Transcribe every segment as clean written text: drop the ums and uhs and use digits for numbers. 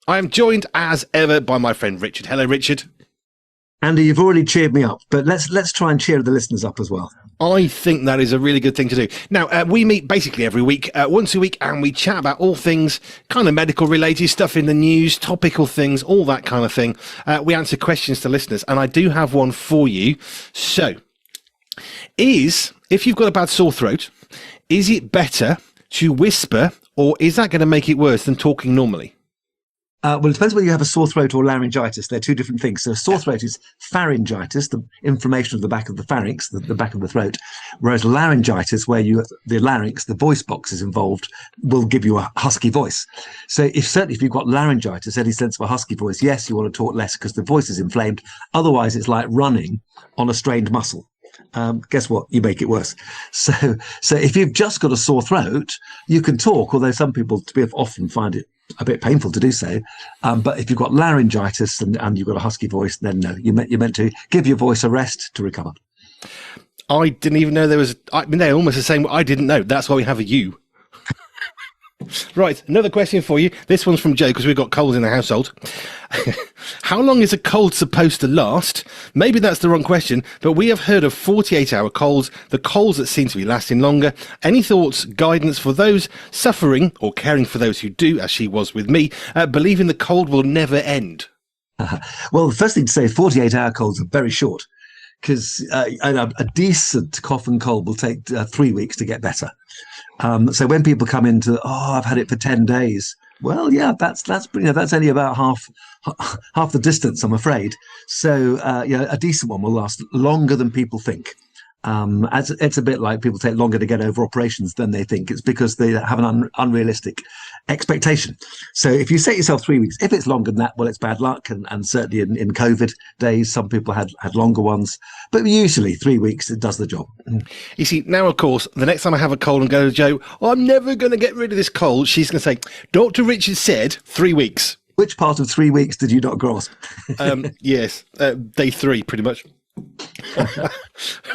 I am joined as ever by my friend Richard. Hello, Richard. Andy, you've already cheered me up, but let's try and cheer the listeners up as well. I think that is a really good thing to do. Now, we meet basically every week, once a week, and we chat about all things kind of medical related stuff in the news, topical things, all that kind of thing. We answer questions to listeners, and I do have one for you. So, if you've got a bad sore throat, is it better to whisper, or is that going to make it worse than talking normally? Well, it depends whether you have a sore throat or laryngitis. They're two different things. So sore throat is pharyngitis, the inflammation of the back of the pharynx, the back of the throat, whereas laryngitis, where the larynx, the voice box is involved, will give you a husky voice. So certainly if you've got laryngitis, any sense of a husky voice, yes, you want to talk less because the voice is inflamed. Otherwise, it's like running on a strained muscle. Guess what? You make it worse. So if you've just got a sore throat, you can talk, although some people often find it a bit painful to do so. But if you've got laryngitis and you've got a husky voice, then no, you're meant to give your voice a rest to recover. I didn't even know there was, I mean, they're almost the same. I didn't know. That's why we have a you. Right, another question for you. This one's from Joe, because we've got colds in the household. How long is a cold supposed to last? Maybe that's the wrong question, but we have heard of 48-hour colds, the colds that seem to be lasting longer. Any thoughts, guidance for those suffering or caring for those who do, as she was with me, believing the cold will never end? Well, the first thing to say, 48-hour colds are very short, because a decent cough and cold will take 3 weeks to get better. So when people come into, I've had it for 10 days. Well, yeah, that's only about half the distance, I'm afraid. So, a decent one will last longer than people think. It's a bit like people take longer to get over operations than they think. It's because they have an unrealistic expectation. So if you set yourself 3 weeks, if it's longer than that, well, it's bad luck. And certainly in COVID days, some people had longer ones. But usually 3 weeks, it does the job. You see, now, of course, the next time I have a cold and go to Joe, I'm never going to get rid of this cold, she's going to say, Dr. Richard said 3 weeks. Which part of 3 weeks did you not grasp? Yes, day 3, pretty much.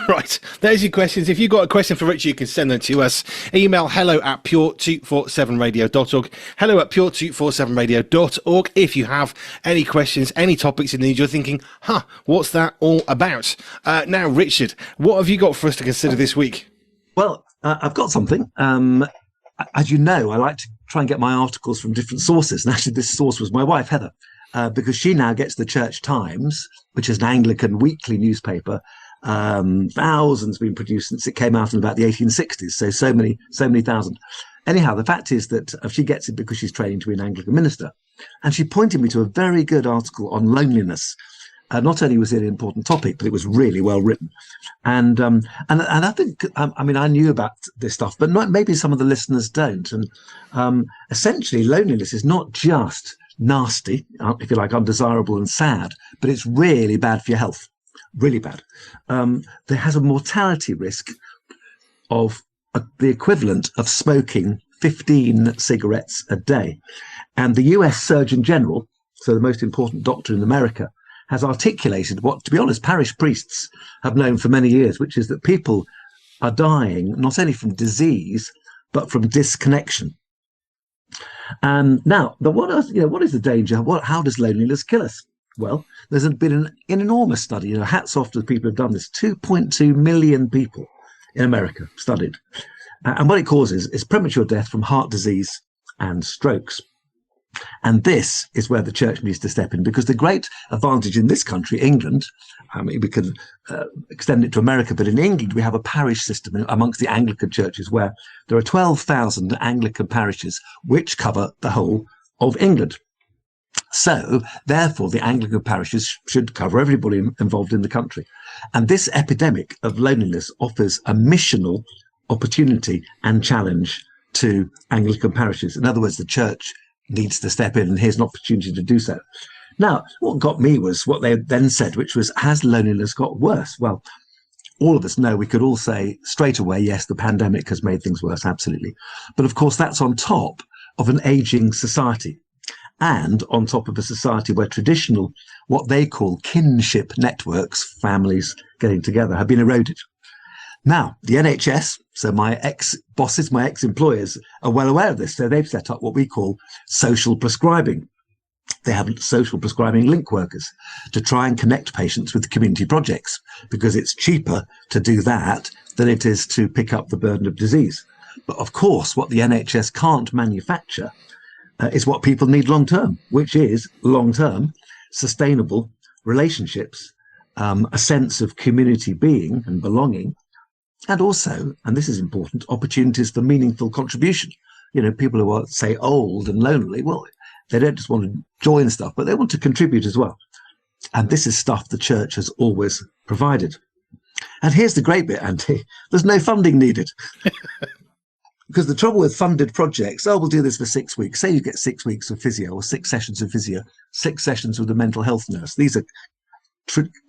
Right, there's your questions. If you've got a question for Richard, you can send them to us. Email hello@pure247radio.org, hello@pure247radio.org. If you have any questions, any topics in the news you're thinking, what's that all about? Now, Richard, what have you got for us to consider this week? Well, I've got something. As you know, I like to try and get my articles from different sources, and actually this source was my wife, Heather. Because she now gets the Church Times, which is an Anglican weekly newspaper. Thousands been produced since it came out in about the 1860s. So many thousand. Anyhow, the fact is that she gets it because she's training to be an Anglican minister. And she pointed me to a very good article on loneliness. Not only was it an important topic, but it was really well written. And I think, I knew about this stuff, but maybe some of the listeners don't. And essentially, loneliness is not just nasty, if you like, undesirable and sad, but it's really bad for your health, really bad. There has a mortality risk of the equivalent of smoking 15 cigarettes a day. And the US Surgeon General, so the most important doctor in America, has articulated what, to be honest, parish priests have known for many years, which is that people are dying not only from disease, but from disconnection. Now, what is the danger? How does loneliness kill us? Well, there's been an enormous study. Hats off to the people who've done this. 2.2 million people in America studied, and what it causes is premature death from heart disease and strokes. And this is where the church needs to step in, because the great advantage in this country, England, we can extend it to America, but in England, we have a parish system amongst the Anglican churches where there are 12,000 Anglican parishes which cover the whole of England. So, therefore, the Anglican parishes should cover everybody involved in the country. And this epidemic of loneliness offers a missional opportunity and challenge to Anglican parishes. In other words, the church needs to step in, and here's an opportunity to do so. Now, what got me was what they then said, which was, has loneliness got worse? Well, all of us know, we could all say straight away, yes, the pandemic has made things worse, absolutely. But of course, that's on top of an aging society, and on top of a society where traditional, what they call kinship networks, families getting together, have been eroded. Now, the NHS, so my ex-bosses, my ex-employers, are well aware of this. So they've set up what we call social prescribing. They have social prescribing link workers to try and connect patients with community projects, because it's cheaper to do that than it is to pick up the burden of disease. But of course, what the NHS can't manufacture is what people need long term, which is long term, sustainable relationships, a sense of community being and belonging, and also, and this is important, opportunities for meaningful contribution. People who are, say, old and lonely, well, they don't just want to join stuff, but they want to contribute as well. And this is stuff the church has always provided. And here's the great bit, Andy. There's no funding needed. Because the trouble with funded projects, we'll do this for 6 weeks. Say you get 6 weeks of physio or 6 sessions of physio, 6 sessions with a mental health nurse. These are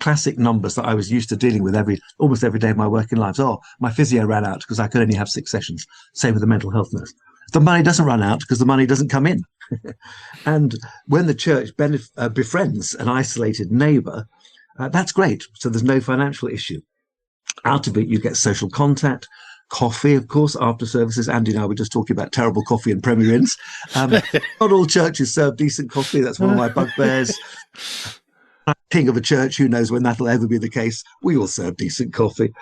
classic numbers that I was used to dealing with almost every day of my working life. My physio ran out because I could only have 6 sessions. Same with the mental health nurse. The money doesn't run out because the money doesn't come in. And when the church befriends an isolated neighbour, that's great. So there's no financial issue. Out of it, you get social contact, coffee, of course, after services. Andy and I were just talking about terrible coffee and Premier Inns. Not all churches serve decent coffee. That's one of my bugbears. King of a church, who knows when that'll ever be the case. We all serve decent coffee.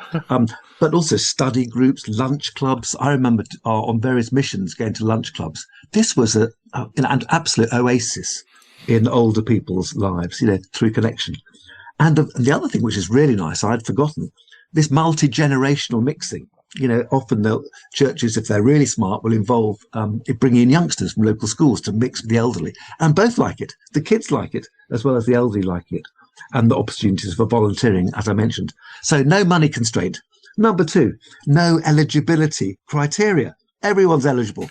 But also study groups, lunch clubs. I remember on various missions going to lunch clubs. This was an absolute oasis in older people's lives, through connection. And the other thing which is really nice, I'd forgotten, this multi-generational mixing. Often the churches, if they're really smart, will involve bringing in youngsters from local schools to mix with the elderly. And both like it. The kids like it, as well as the elderly like it. And the opportunities for volunteering, as I mentioned. So no money constraint. Number 2, no eligibility criteria. Everyone's eligible.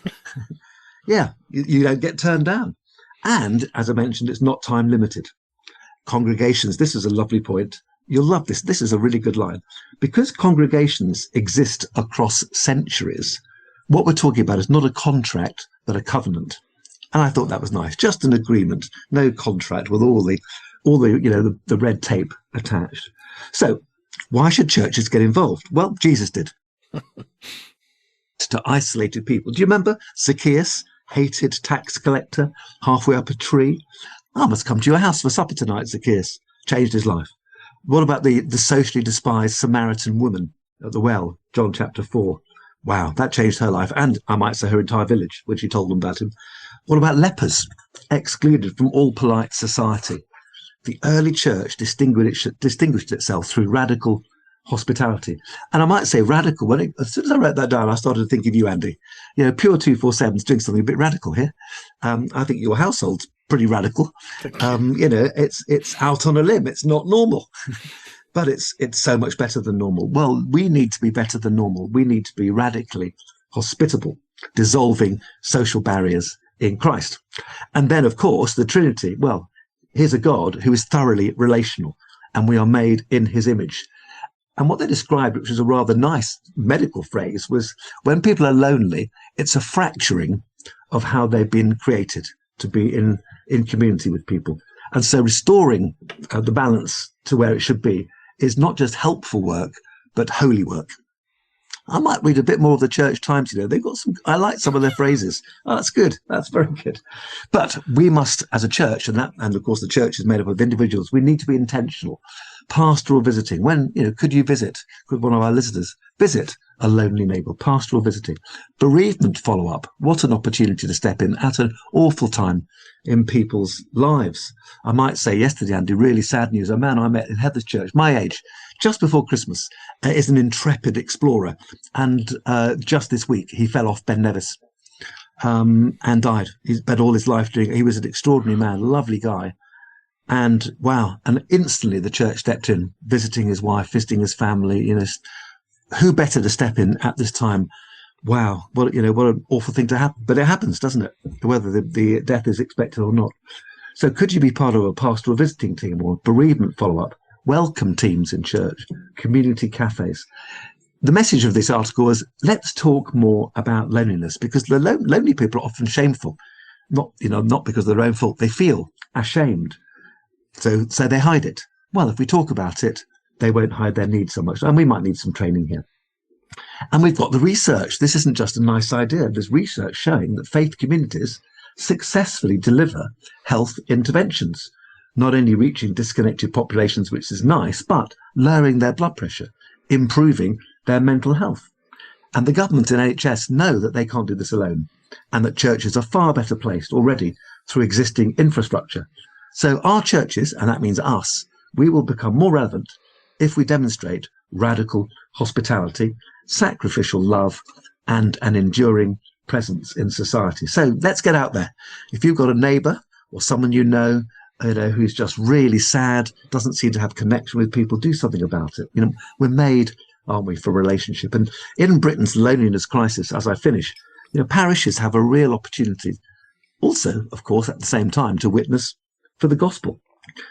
Yeah, you don't get turned down. And, as I mentioned, it's not time limited. Congregations, this is a lovely point. You'll love this. This is a really good line. Because congregations exist across centuries, what we're talking about is not a contract, but a covenant. And I thought that was nice. Just an agreement, no contract with all the red tape attached. So why should churches get involved? Well, Jesus did. To isolated people. Do you remember Zacchaeus, hated tax collector, halfway up a tree? I must come to your house for supper tonight, Zacchaeus. Changed his life. What about the socially despised Samaritan woman at the well, John chapter 4? Wow, that changed her life, and I might say her entire village when she told them about him. What about lepers, excluded from all polite society? The early church distinguished itself through radical hospitality. And I might say radical, as soon as I wrote that down, I started thinking of you, Andy. Pure 247's doing something a bit radical here. I think your household's pretty radical. It's out on a limb. It's not normal. But it's so much better than normal. Well, we need to be better than normal. We need to be radically hospitable, dissolving social barriers in Christ. And then, of course, the Trinity. Well, here's a God who is thoroughly relational, and we are made in his image. And what they described, which was a rather nice medical phrase, was when people are lonely, it's a fracturing of how they've been created to be in community with people. And so restoring the balance to where it should be is not just helpful work, but holy work. I might read a bit more of the Church Times. They've got some, I like some of their phrases. Oh, that's good. That's very good. But we must, as a church, and of course the church is made up of individuals, we need to be intentional. Pastoral visiting. When, could you visit, could one of our listeners visit a lonely neighbour? Pastoral visiting. Bereavement follow-up. What an opportunity to step in at an awful time in people's lives. I might say yesterday, Andy, really sad news. A man I met in Heather's Church, my age, just before Christmas, is an intrepid explorer. And just this week, he fell off Ben Nevis and died. He spent all his life he was an extraordinary man, lovely guy. And wow, and instantly the church stepped in, visiting his wife, visiting his family. Who better to step in at this time? Wow, what an awful thing to happen. But it happens, doesn't it? Whether the death is expected or not. So could you be part of a pastoral visiting team or bereavement follow-up? Welcome teams in church, community cafes. The message of this article is, let's talk more about loneliness, because the lonely people are often shameful, not because of their own fault. They feel ashamed, so they hide it. Well, if we talk about it, they won't hide their needs so much, and we might need some training here. And we've got the research. This isn't just a nice idea. There's research showing that faith communities successfully deliver health interventions, not only reaching disconnected populations, which is nice, but lowering their blood pressure, improving their mental health. And the government and NHS know that they can't do this alone, and that churches are far better placed already through existing infrastructure. So our churches, and that means us, we will become more relevant if we demonstrate radical hospitality, sacrificial love, and an enduring presence in society. So let's get out there. If you've got a neighbour or someone you know who's just really sad, doesn't seem to have connection with people, do something about it. We're made, aren't we, for relationship? And in Britain's loneliness crisis, as I finish, parishes have a real opportunity also, of course, at the same time, to witness for the gospel.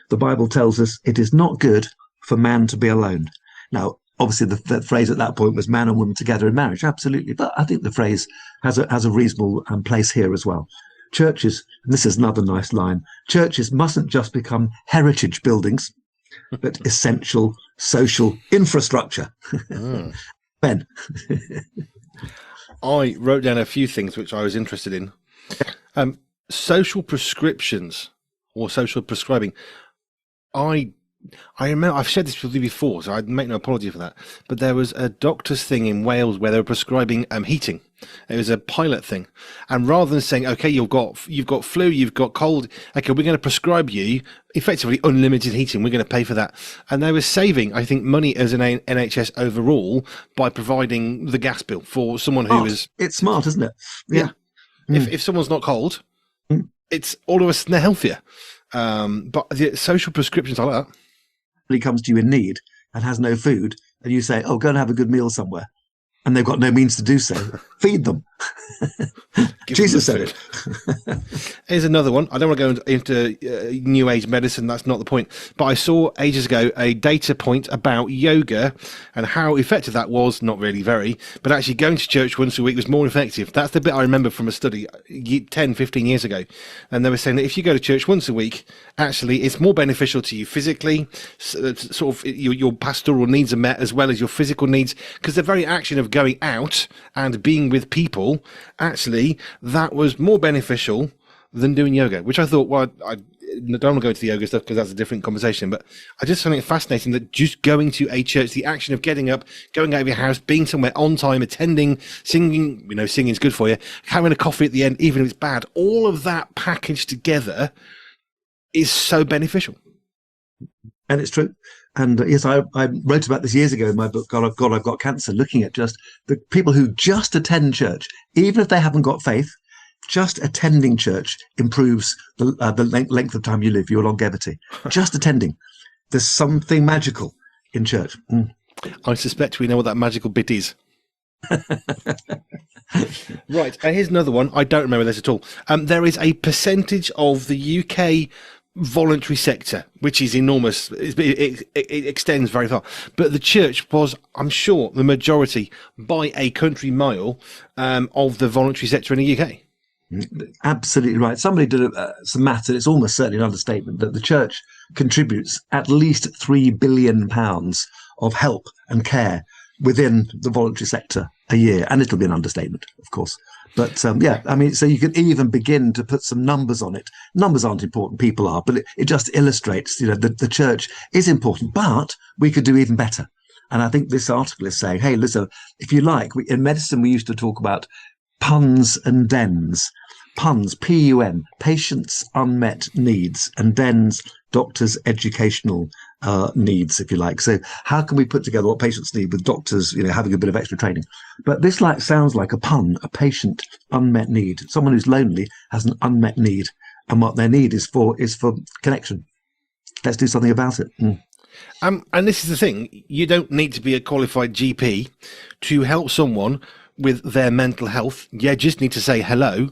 The Bible tells us it is not good for man to be alone. Now, obviously, the phrase at that point was man and woman together in marriage, absolutely. But I think the phrase has a reasonable place here as well. Churches, and this is another nice line, churches mustn't just become heritage buildings, but essential social infrastructure. Ben. I wrote down a few things which I was interested in. Social prescriptions or social prescribing. I remember, I've said this with you before, so I make no apology for that. But there was a doctor's thing in Wales where they were prescribing heating. It was a pilot thing, and rather than saying, "Okay, you've got flu, you've got cold, okay, we're going to prescribe you effectively unlimited heating. We're going to pay for that," and they were saving, I think, money as an NHS overall by providing the gas bill for someone who is. It's smart, isn't it? Yeah. If someone's not cold, it's all of a sudden they're healthier. But the social prescriptions like that. He comes to you in need and has no food, and you say, "Oh, go and have a good meal somewhere," and they've got no means to do so. Feed them. Jesus said it. Here's another one. I don't want to go into new age medicine. That's not the point. But I saw ages ago a data point about yoga and how effective that was. Not really very, but actually going to church once a week was more effective. That's the bit I remember from a study 10, 15 years ago. And they were saying that if you go to church once a week, actually it's more beneficial to you physically, sort of your pastoral needs are met as well as your physical needs, because the very action of going out and being with people, actually that was more beneficial than doing yoga, which I thought, well, I don't want to go into the yoga stuff because that's a different conversation, but I just find it fascinating that just going to a church, the action of getting up, going out of your house, being somewhere on time, attending, singing, singing is good for you, having a coffee at the end, even if it's bad, all of that packaged together is so beneficial. And it's true. And yes, I wrote about this years ago in my book, God, I've Got Cancer, looking at just the people who just attend church, even if they haven't got faith. Just attending church improves the length of time you live, your longevity. Just attending. There's something magical in church. I suspect we know what that magical bit is. Right, and here's another one. I don't remember this at all. There is a percentage of the UK voluntary sector, which is enormous. It extends very far. But the church was, I'm sure, the majority by a country mile of the voluntary sector in the UK. Absolutely right. Somebody did some maths, and it's almost certainly an understatement that the church contributes at least £3 billion of help and care within the voluntary sector a year. And it'll be an understatement, of course. But so you could even begin to put some numbers on it. Numbers aren't important, people are, but it just illustrates, that the church is important, but we could do even better. And I think this article is saying, hey, listen, if you like, in medicine, we used to talk about puns and dens. Puns, P-U-N, patients' unmet needs, and dens, doctors' educational needs, if you like. So how can we put together what patients need with doctors, having a bit of extra training? But this sounds like a pun, a patient unmet need. Someone who's lonely has an unmet need, and what their need is for connection. Let's do something about it. And this is the thing, you don't need to be a qualified GP to help someone with their mental health. You just need to say hello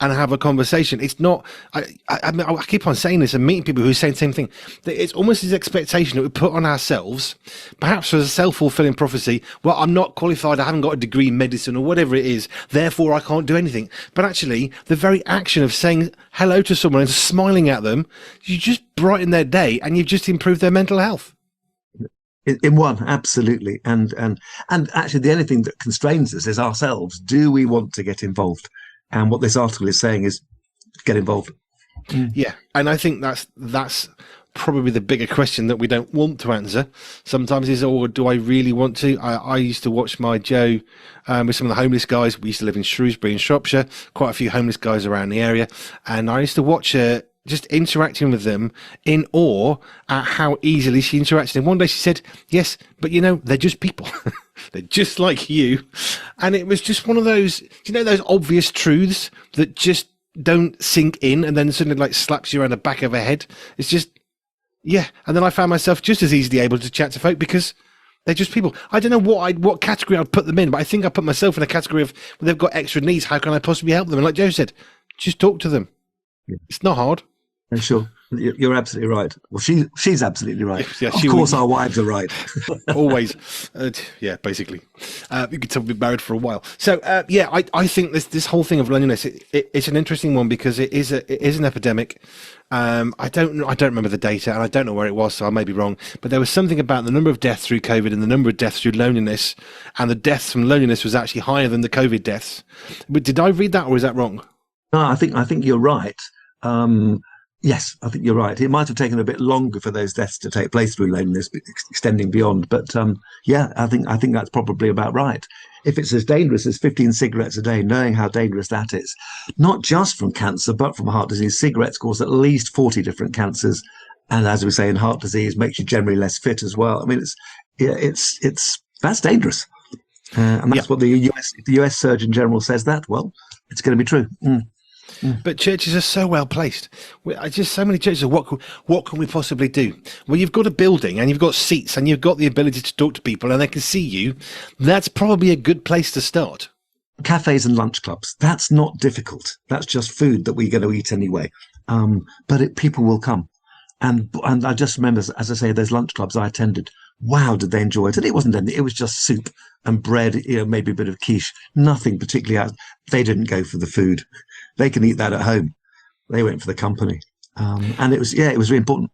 and have a conversation. It's not, I keep on saying this and meeting people who say the same thing. It's almost this expectation that we put on ourselves, perhaps as a self-fulfilling prophecy. Well, I'm not qualified, I haven't got a degree in medicine or whatever it is, therefore I can't do anything. But actually, the very action of saying hello to someone and smiling at them, you just brighten their day and you've just improved their mental health. In one, absolutely. And actually, the only thing that constrains us is ourselves. Do we want to get involved? And what this article is saying is, get involved. Yeah, and I think that's probably the bigger question that we don't want to answer sometimes is, or do I really want to? I used to watch my Joe with some of the homeless guys. We used to live in Shrewsbury in Shropshire, quite a few homeless guys around the area, and I used to watch her just interacting with them in awe at how easily she interacted. And one day she said, yes, but they're just people. They're just like you. And it was just one of those, those obvious truths that just don't sink in and then suddenly like slaps you around the back of her head. It's just, yeah. And then I found myself just as easily able to chat to folk because they're just people. I don't know what category I'd put them in, but I think I put myself in a category of, well, they've got extra needs. How can I possibly help them? And like Joe said, just talk to them. Yeah. It's not hard. Sure, you're absolutely right. Well, she's absolutely right. Yeah, of course, our wives are right. Always. Yeah, basically. You could still be married for a while. So, yeah, I think this whole thing of loneliness, it's an interesting one because it is an epidemic. I don't remember the data and I don't know where it was, so I may be wrong. But there was something about the number of deaths through COVID and the number of deaths through loneliness, and the deaths from loneliness was actually higher than the COVID deaths. But did I read that or is that wrong? No, I think you're right. Yes, I think you're right. It might have taken a bit longer for those deaths to take place through loneliness, extending beyond. But yeah, I think that's probably about right. If it's as dangerous as 15 cigarettes a day, knowing how dangerous that is, not just from cancer, but from heart disease, cigarettes cause at least 40 different cancers. And as we say in heart disease, makes you generally less fit as well. I mean, that's dangerous. And that's what the US Surgeon General says that. Well, it's going to be true. But churches are so well placed. Just so many churches. What can we possibly do? Well, you've got a building and you've got seats and you've got the ability to talk to people and they can see you. That's probably a good place to start. Cafes and lunch clubs. That's not difficult. That's just food that we're going to eat anyway. But people will come. And I just remember, as I say, those lunch clubs I attended. Wow, did they enjoy it? And it wasn't anything. It was just soup and bread, maybe a bit of quiche. Nothing particularly. They didn't go for the food. They can eat that at home. They went for the company. And it was really important.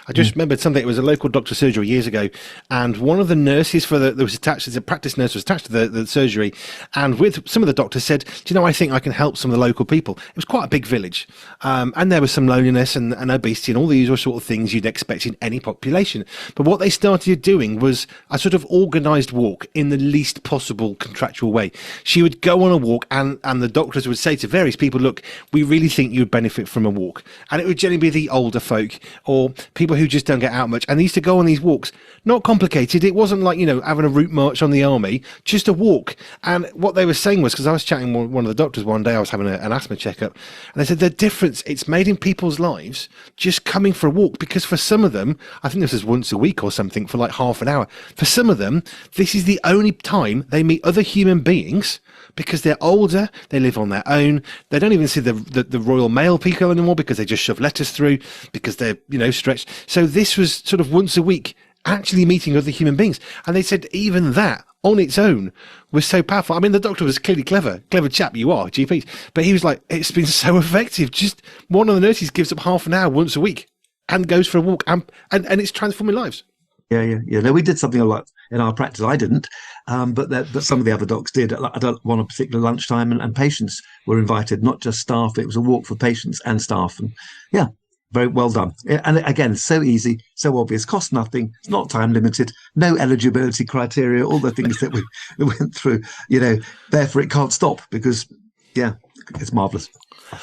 I just remembered something. It was a local doctor's surgery years ago, and one of the nurses the practice nurse was attached to the surgery, and with some of the doctors said, do you know, I think I can help some of the local people. It was quite a big village, and there was some loneliness and obesity and all the usual sort of things you'd expect in any population. But what they started doing was a sort of organised walk in the least possible contractual way. She would go on a walk, and the doctors would say to various people, look, we really think you'd benefit from a walk. And it would generally be the older folk or people who just don't get out much, and they used to go on these walks. Not complicated. It wasn't like having a route march on the army, just a walk. And what they were saying was, because I was chatting with one of the doctors one day, I was having an asthma checkup, and they said the difference it's made in people's lives just coming for a walk, because for some of them, I think this is once a week or something for like half an hour, for some of them this is the only time they meet other human beings, because they're older, they live on their own, they don't even see the Royal Mail people anymore because they just shove letters through because they're stretched. So this was sort of once a week actually meeting other human beings, and they said even that on its own was so powerful. I mean, the doctor was clearly clever chap, you are, GPs, but he was like, it's been so effective. Just one of the nurses gives up half an hour once a week and goes for a walk, and it's transforming lives. Yeah. No, we did something a lot in our practice. I didn't, but some of the other docs did. At one particular lunchtime, and patients were invited, not just staff. It was a walk for patients and staff, and yeah, very well done. And again, so easy, so obvious, cost nothing. It's not time limited, no eligibility criteria, all the things that we went through. Therefore, it can't stop because, yeah, it's marvelous.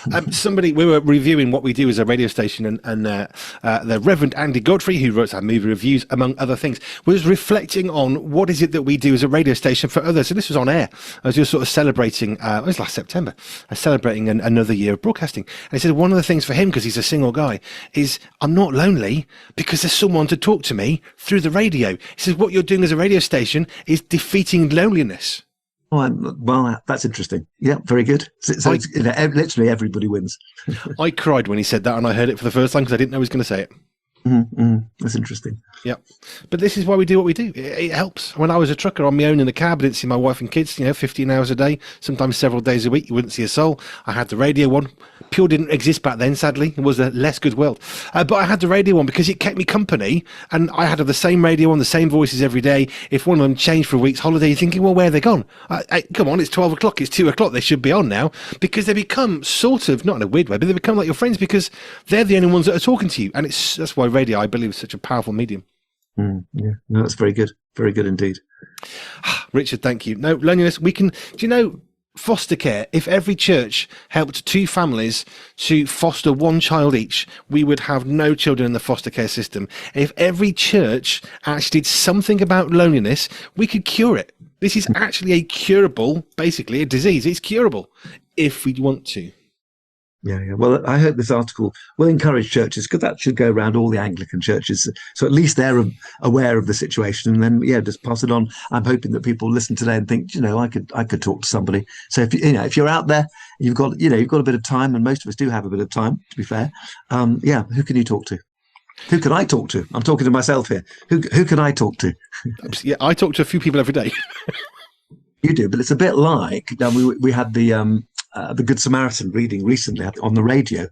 We were reviewing what we do as a radio station, and the Reverend Andy Godfrey, who wrote our movie reviews, among other things, was reflecting on what is it that we do as a radio station for others. So this was on air. I was just sort of celebrating, it was last September, celebrating another year of broadcasting. And he said one of the things for him, because he's a single guy, is I'm not lonely because there's someone to talk to me through the radio. He says what you're doing as a radio station is defeating loneliness. Well, that's interesting. Yeah, very good. So literally everybody wins. I cried when he said that, and I heard it for the first time because I didn't know he was going to say it. That's interesting. Yeah. But this is why we do what we do. It helps. When I was a trucker on my own in a cab, I didn't see my wife and kids, 15 hours a day, sometimes several days a week. You wouldn't see a soul. I had the radio on. Pure didn't exist back then, sadly. It was a less good world. But I had the radio on because it kept me company, and I had the same radio on, the same voices every day. If one of them changed for a week's holiday, you're thinking, well, where are they gone? Come on, it's 12 o'clock, it's 2 o'clock. They should be on now, because they become sort of, not in a weird way, but they become like your friends because they're the only ones that are talking to you. And that's why radio, I believe, is such a powerful medium. Yeah, no, that's very good. Very good indeed. Richard, thank you. No, loneliness, foster care, if every church helped 2 families to foster 1 child each, we would have no children in the foster care system. And if every church actually did something about loneliness, we could cure it. This is actually a curable, basically a disease. It's curable if we want to. Yeah. Well, I hope this article will encourage churches, because that should go around all the Anglican churches, so at least they're aware of the situation, and then just pass it on. I'm hoping that people listen today and think, I could talk to somebody. So if you're out there, you've got a bit of time, and most of us do have a bit of time, to be fair. Who can you talk to? Who can I talk to? I'm talking to myself here. Who can I talk to? Yeah, I talk to a few people every day. You do, but it's a bit like we had the Good Samaritan reading recently on the radio,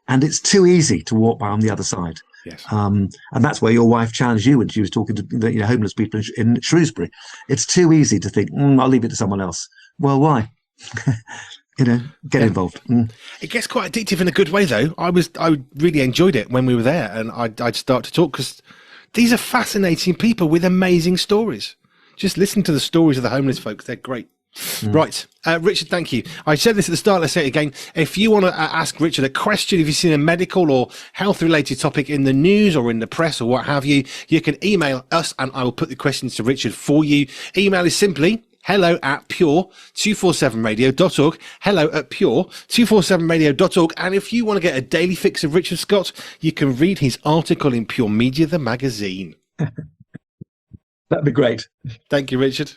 and it's too easy to walk by on the other side. Yes. And that's where your wife challenged you when she was talking to the homeless people in Shrewsbury. It's too easy to think, I'll leave it to someone else. Well, why? Get involved. It gets quite addictive in a good way, though. I really enjoyed it when we were there, and I'd start to talk, because these are fascinating people with amazing stories. Just listen to the stories of the homeless folks. They're great. Right. Richard, thank you. I said this at the start, let's say it again. If you want to ask Richard a question, if you've seen a medical or health related topic in the news or in the press or what have you, you can email us and I will put the questions to Richard for you. Email is simply hello@pure247radio.org, hello@pure247radio.org. And if you want to get a daily fix of Richard Scott, you can read his article in Pure Media, the magazine. That'd be great. Thank you, Richard.